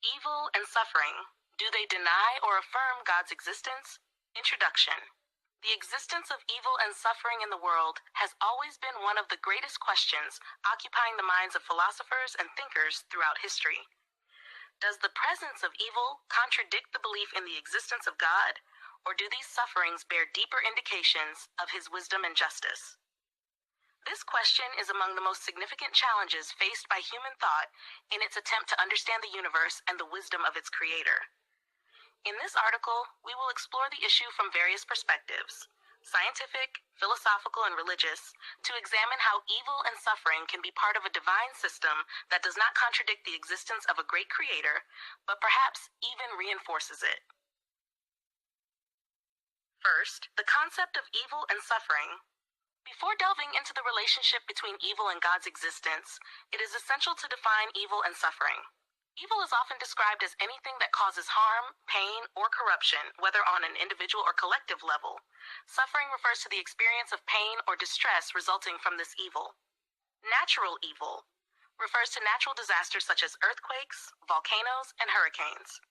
Evil and suffering. Do they deny or affirm God's existence? Introduction. The existence of evil and suffering in the world has always been one of the greatest questions occupying the minds of philosophers and thinkers throughout history. Does the presence of evil contradict the belief in the existence of God, or do these sufferings bear deeper indications of His wisdom and justice? This question is among the most significant challenges faced by human thought in its attempt to understand the universe and the wisdom of its creator. In this article, we will explore the issue from various perspectives, scientific, philosophical, and religious, to examine how evil and suffering can be part of a divine system that does not contradict the existence of a great creator, but perhaps even reinforces it. First, the concept of evil and suffering. Before delving into the relationship between evil and God's existence, it is essential to define evil and suffering. Evil is often described as anything that causes harm, pain, or corruption, whether on an individual or collective level. Suffering refers to the experience of pain or distress resulting from this evil. Natural evil refers to natural disasters such as earthquakes, volcanoes, and hurricanes.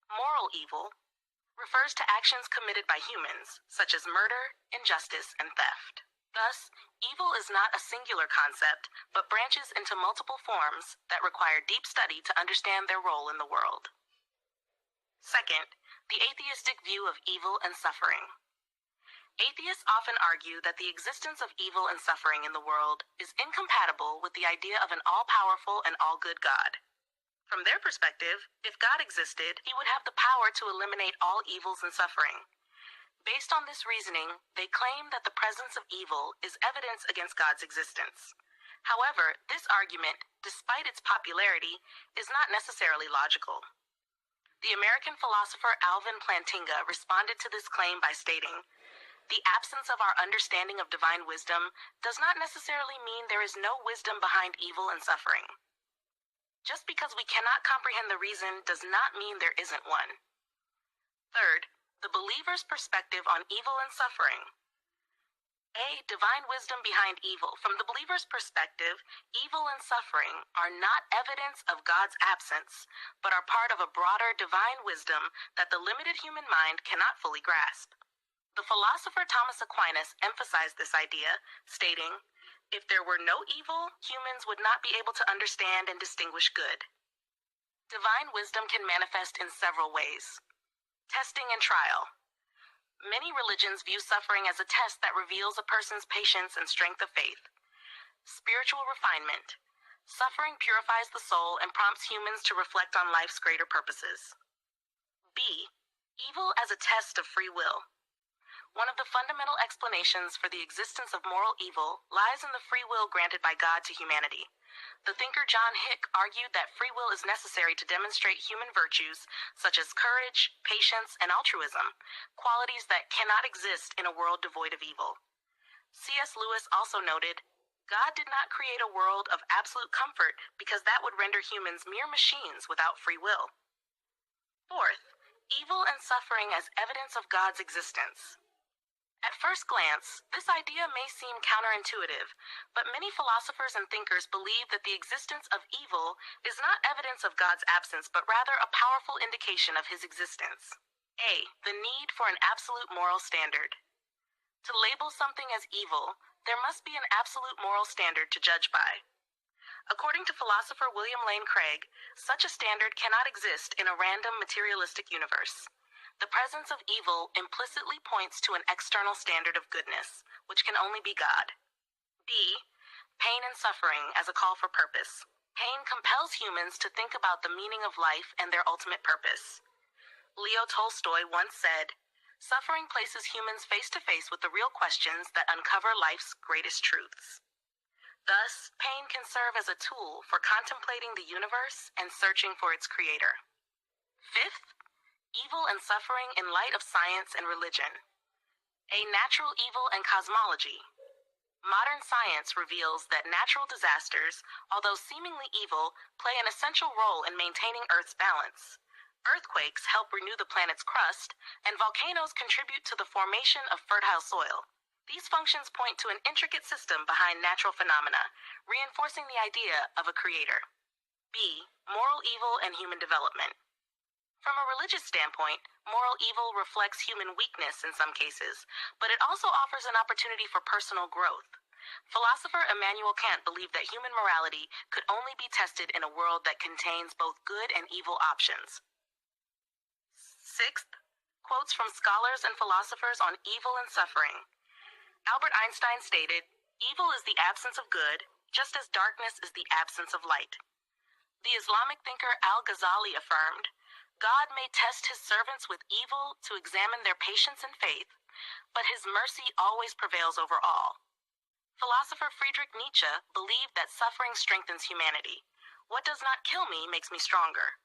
Moral evil refers to actions committed by humans, such as murder, injustice, and theft. Thus, evil is not a singular concept, but branches into multiple forms that require deep study to understand their role in the world. Second, the atheistic view of evil and suffering. Atheists often argue that the existence of evil and suffering in the world is incompatible with the idea of an all-powerful and all-good God. From their perspective, if God existed, He would have the power to eliminate all evils and suffering. Based on this reasoning, they claim that the presence of evil is evidence against God's existence. However, this argument, despite its popularity, is not necessarily logical. The American philosopher Alvin Plantinga responded to this claim by stating, "The absence of our understanding of divine wisdom does not necessarily mean there is no wisdom behind evil and suffering. Just because we cannot comprehend the reason does not mean there isn't one." Third, the believer's perspective on evil and suffering. A divine wisdom behind evil. From the believer's perspective, evil and suffering are not evidence of God's absence, but are part of a broader divine wisdom that the limited human mind cannot fully grasp. The philosopher Thomas Aquinas emphasized this idea, stating, "If there were no evil, humans would not be able to understand and distinguish good." Divine wisdom can manifest in several ways. Testing and trial. Many religions view suffering as a test that reveals a person's patience and strength of faith. Spiritual refinement. Suffering purifies the soul and prompts humans to reflect on life's greater purposes. B. Evil as a test of free will. One of the fundamental explanations for the existence of moral evil lies in the free will granted by God to humanity. The thinker John Hick argued that free will is necessary to demonstrate human virtues such as courage, patience, and altruism, qualities that cannot exist in a world devoid of evil. C.S. Lewis also noted, "God did not create a world of absolute comfort because that would render humans mere machines without free will." Fourth, evil and suffering as evidence of God's existence. At first glance, this idea may seem counterintuitive, but many philosophers and thinkers believe that the existence of evil is not evidence of God's absence, but rather a powerful indication of His existence. A. The need for an absolute moral standard. To label something as evil, there must be an absolute moral standard to judge by. According to philosopher William Lane Craig, such a standard cannot exist in a random materialistic universe. The presence of evil implicitly points to an external standard of goodness, which can only be God. B. Pain and suffering as a call for purpose. Pain compels humans to think about the meaning of life and their ultimate purpose. Leo Tolstoy once said, "Suffering places humans face to face with the real questions that uncover life's greatest truths." Thus, pain can serve as a tool for contemplating the universe and searching for its creator. Fifth, evil and suffering in light of science and religion. A natural evil and cosmology. Modern science reveals that natural disasters, although seemingly evil, play an essential role in maintaining Earth's balance. Earthquakes help renew the planet's crust, and volcanoes contribute to the formation of fertile soil. These functions point to an intricate system behind natural phenomena, reinforcing the idea of a creator. B. Moral evil and human development. From a religious standpoint, moral evil reflects human weakness in some cases, but it also offers an opportunity for personal growth. Philosopher Immanuel Kant believed that human morality could only be tested in a world that contains both good and evil options. Sixth, quotes from scholars and philosophers on evil and suffering. Albert Einstein stated, "Evil is the absence of good, just as darkness is the absence of light." The Islamic thinker Al-Ghazali affirmed, "God may test his servants with evil to examine their patience and faith, but his mercy always prevails over all." Philosopher Friedrich Nietzsche believed that suffering strengthens humanity. What does not kill me makes me stronger.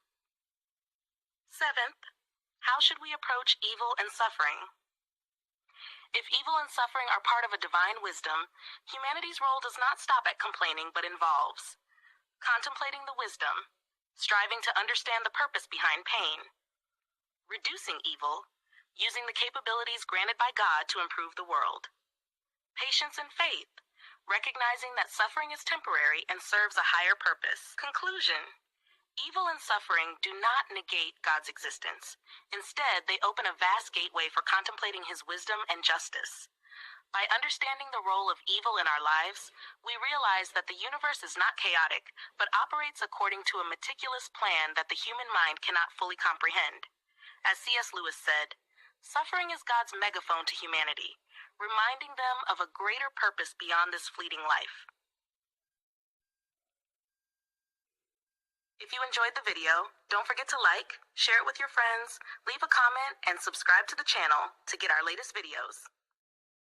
Seventh, how should we approach evil and suffering? If evil and suffering are part of a divine wisdom, humanity's role does not stop at complaining but involves contemplating the wisdom, striving to understand the purpose behind pain, reducing evil, using the capabilities granted by God to improve the world, patience and faith, recognizing that suffering is temporary and serves a higher purpose. Conclusion: evil and suffering do not negate God's existence. Instead, they open a vast gateway for contemplating his wisdom and justice. By understanding the role of evil in our lives, we realize that the universe is not chaotic, but operates according to a meticulous plan that the human mind cannot fully comprehend. As C.S. Lewis said, "Suffering is God's megaphone to humanity, reminding them of a greater purpose beyond this fleeting life." If you enjoyed the video, don't forget to like, share it with your friends, leave a comment, and subscribe to the channel to get our latest videos.